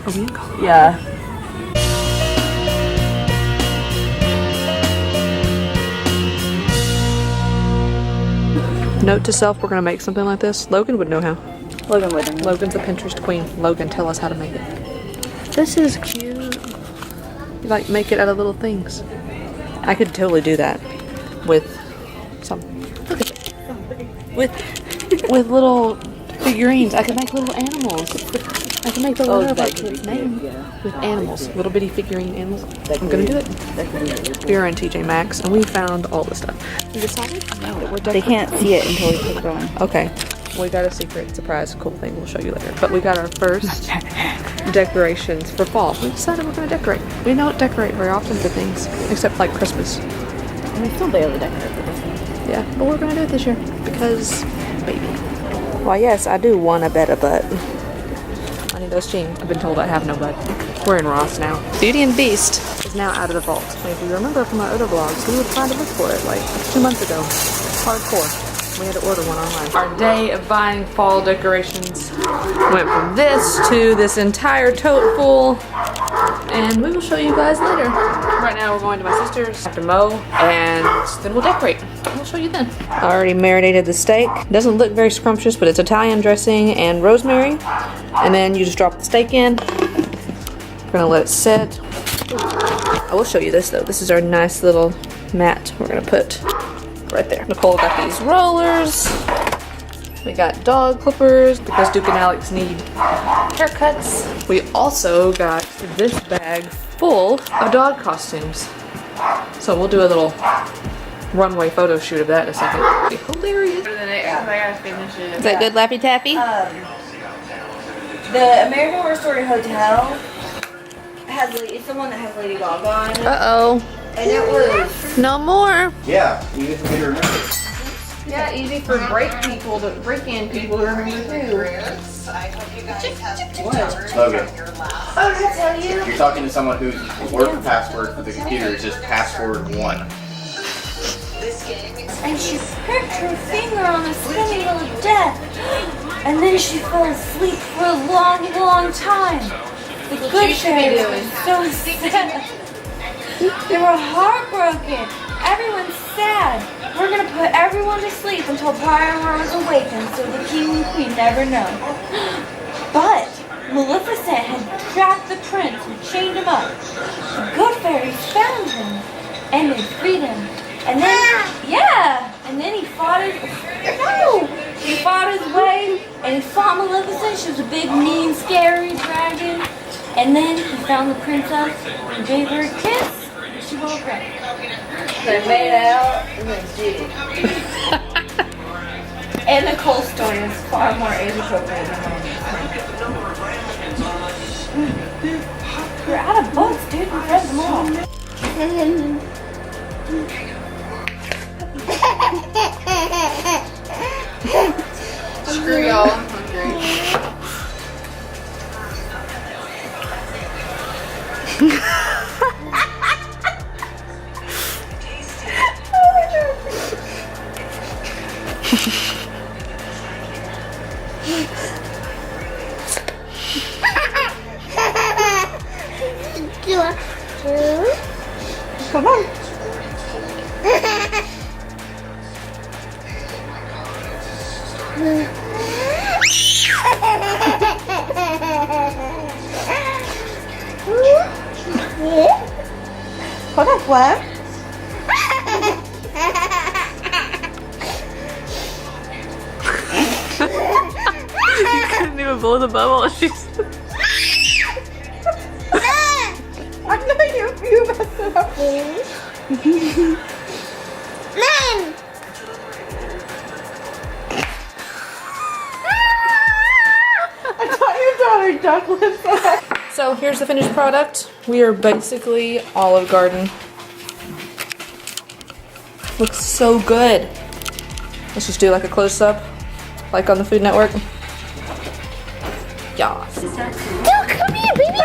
Are we in Colorado? Yeah. Note to self, we're gonna make something like this. Logan would know how. Logan wouldn't. Logan's a Pinterest queen. Logan, tell us how to make it. This is cute. You like make it out of little things. I could totally do that with some. Look at it. With little figurines. I could make little animals. I can make the letter of our kid's name with animals, little bitty figurine animals. I'm gonna do it. We are in TJ Maxx and we found all the stuff. We decided that we're They can't see it until we put it on. Okay, we got a secret surprise cool thing we'll show you later. But we got our first decorations for fall. We decided we're gonna decorate. We don't decorate very often for things, except like Christmas. And we still barely decorate for this one. Yeah, but we're gonna do it this year because, baby. Why yes, I do want a better butt. I need those jeans. I've been told I have no butt. We're in Ross now. Beauty and Beast is now out of the vault. If you remember from our other vlogs, we would try to look for it like 2 months ago. Hardcore. We had to order one online. Our day of buying fall decorations went from this to this entire tote full. And we will show you guys later. Right now we're going to my sister's to mow and then we'll decorate. We'll show you then. I already marinated the steak. Doesn't look very scrumptious, but it's Italian dressing and rosemary. And then you just drop the steak in. We're gonna let it sit. I will show you this though. This is our nice little mat we're gonna put right there. Nicole got these rollers. We got dog clippers because Duke and Alex need haircuts. We also got this bag full of dog costumes. So we'll do a little runway photo shoot of that in a second. Hilarious. Is that good, Laffy Taffy? The American Horror Story Hotel has it's the one that has Lady Gaga on it. Uh-oh. And it was No more. Yeah, easy for me to remember. Yeah, easy for break-in people to remember too. Logan, oh, did I tell you? you're talking to someone whose work password for the computer is just password1. And she pricked her finger on the spinning wheel of death. And then she fell asleep for a long, long time. The good fairies were so sad. They were heartbroken. Everyone's sad. We're gonna put everyone to sleep until Prior is awakened so the king and queen never know. But Maleficent had trapped the prince and chained him up. The good fairies found him and they freed him. And then, and then he fought he fought his way and he fought Maleficent. She was a big, mean, scary dragon. And then he found the princess and gave her a kiss. And she woke up. They made out and then did. And Nicole's story is far more age appropriate than mine. We're out of books, dude. We read them all. Screw y'all, I'm hungry. Come on. Hold on, what? You couldn't even blow the bubble. She's I know you messed it up. Man! I thought your daughter duck lips. So here's the finished product. We are basically Olive Garden. Looks so good. Let's just do like a close-up, like on the Food Network. Yeah. Dude, come here, baby!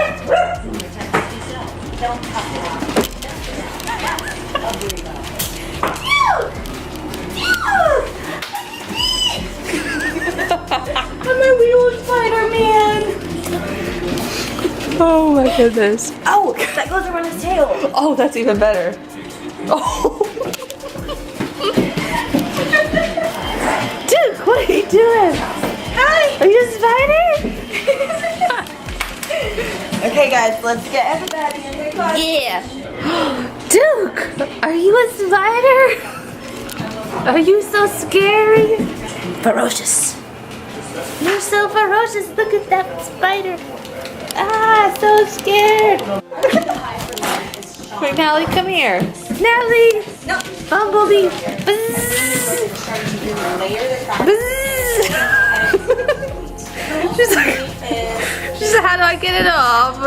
I'm a real Spider-Man! Oh my goodness. Oh, that goes around his tail. Oh, that's even better. Oh. Duke, what are you doing? Hi. Are you a spider? Okay, guys, let's get everybody in their car. Yeah. Duke, are you a spider? Are you so scary? Ferocious. You're so ferocious. Look at that spider. Ah, so scared. Wait, Natalie, come here. Natalie. No. Bumblebee. Bzzz. Bzzz. she's like, how do I get it off?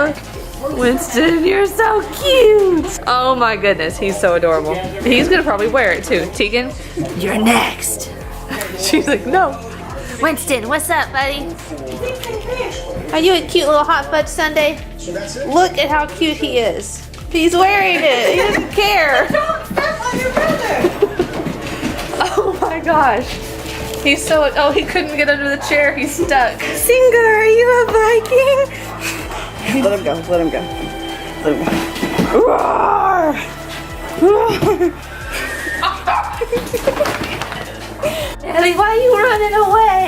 Winston, you're so cute. Oh my goodness, he's so adorable. He's gonna probably wear it too. Tegan, you're next. She's like, no. Winston, what's up, buddy? Are you a cute little hot fudge sundae? Look at how cute he is. He's wearing it. He doesn't care. Don't step on your brother. Oh my gosh. He's so, oh, he couldn't get under the chair. He's stuck. Singer, are you a Viking? Let him go. Let him go. Let him go. Roar! Ellie, why are you running away?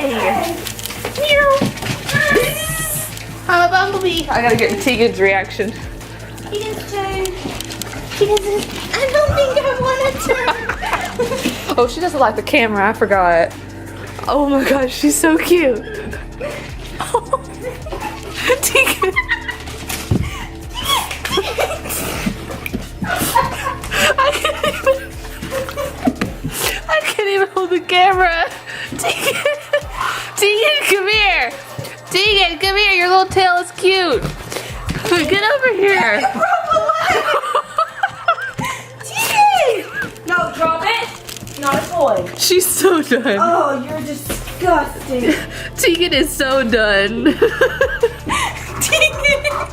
I'm a bumblebee. I gotta get Tegan's reaction. Tegan's turn. Tegan's turn. I don't think I want to turn. Oh, she doesn't like the camera. I forgot. Oh my gosh, she's so cute. Oh. Tegan. I can't even hold the camera. Tegan, come here. Tegan, come here. Your little tail is cute. Get over here. Tegan! No, drop it. Not a toy. She's so done. Oh, you're disgusting. Tegan is so done. Tegan,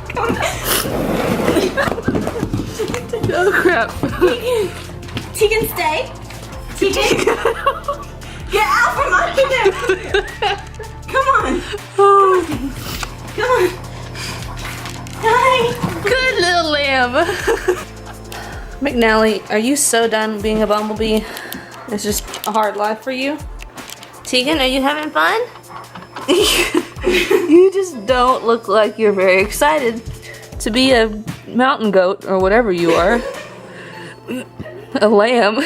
come Oh crap. Tegan, stay. Tegan, get out from under there. Come on. Oh, Come on. Hi. good little lamb. McNally, are you so done being a bumblebee? It's just a hard life for you? Tegan, are you having fun? You just don't look like you're very excited to be a mountain goat or whatever you are. A lamb.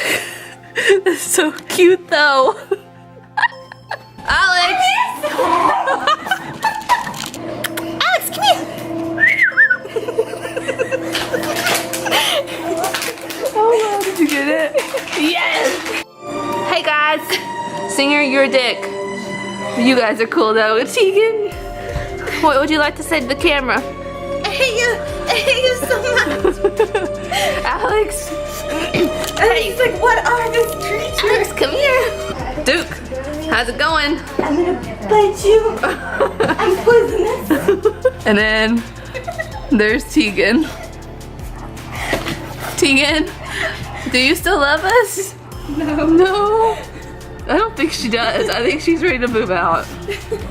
That's so cute though. Alex! Alex, come here. Oh wow, did you get it? Yes! Hey guys! Singer, you're a dick. You guys are cool though. Tegan, what would you like to say to the camera? I hate you so much. Alex! Hey, like, what are these creatures? Alex, come here! Duke, how's it going? I'm gonna bite you. I'm poisonous. And then there's Tegan. Tegan, do you still love us? No. I don't think she does. I think she's ready to move out.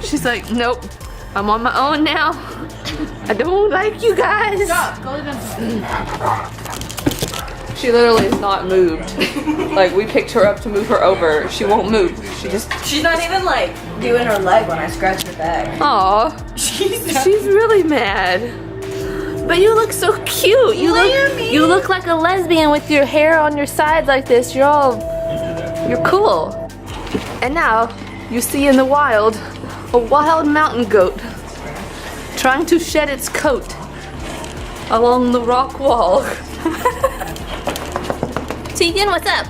She's like, nope, I'm on my own now. I don't like you guys. Stop. Go down. She literally is not moved. Like, we picked her up to move her over. She won't move. She's not even like doing her leg when I scratch her back. Aw, she's really mad. But you look so cute. You look like a lesbian with your hair on your sides like this. You're cool. And now you see in the wild a wild mountain goat trying to shed its coat along the rock wall. Tegan, what's up?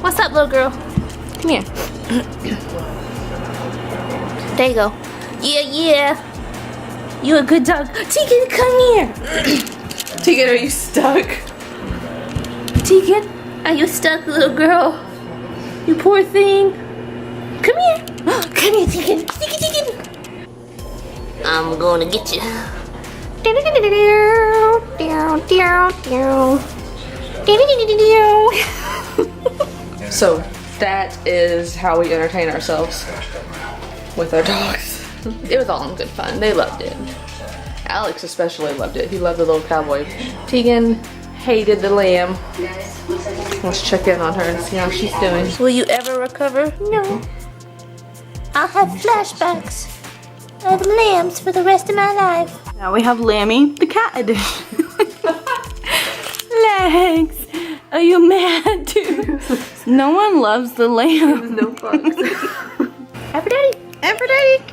What's up, little girl? Come here. There you go. Yeah. You a good dog. Tegan, come here. Tegan, are you stuck? Tegan, are you stuck, little girl? You poor thing. Come here. Come here, Tegan. Tegan. I'm gonna get you. So that is how we entertain ourselves with our dogs. It was all in good fun. They loved it. Alex especially loved it. He loved the little cowboy. Tegan hated the lamb. Let's check in on her and see how she's doing. Will you ever recover? No. I'll have flashbacks of lambs for the rest of my life. Now we have Lammy, the cat edition. Legs, are you mad too? No one loves the lamb. No bugs. Aphrodite. Aphrodite!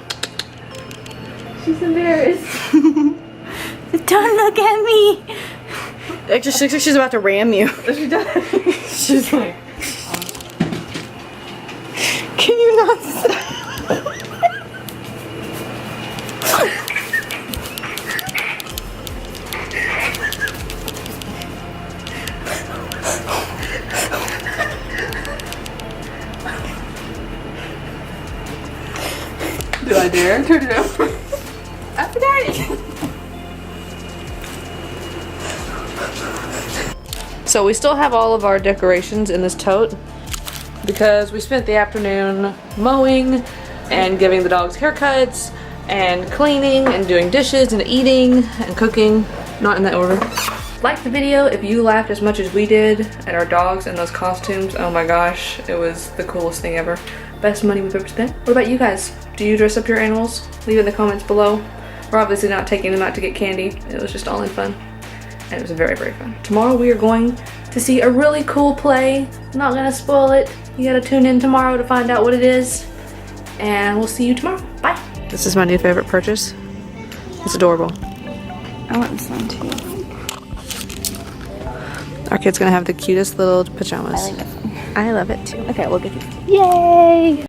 She's embarrassed. Don't look at me. Actually, she looks like she's about to ram you. She does. She's like, can you not stop? Do I dare? Turn it over. Aphrodite! So we still have all of our decorations in this tote because we spent the afternoon mowing and giving the dogs haircuts and cleaning and doing dishes and eating and cooking, not in that order. Like the video if you laughed as much as we did at our dogs and those costumes. Oh my gosh, it was the coolest thing ever. Best money we've ever spent. What about you guys? Do you dress up your animals? Leave it in the comments below. We're obviously not taking them out to get candy. It was just all in fun. And it was very, very fun. Tomorrow we are going to see a really cool play. I'm not gonna spoil it. You gotta tune in tomorrow to find out what it is. And we'll see you tomorrow. Bye. This is my new favorite purchase. It's adorable. I want this one too. Our kid's gonna have the cutest little pajamas. I like this one. I love it too. Okay, we'll get you. Yay!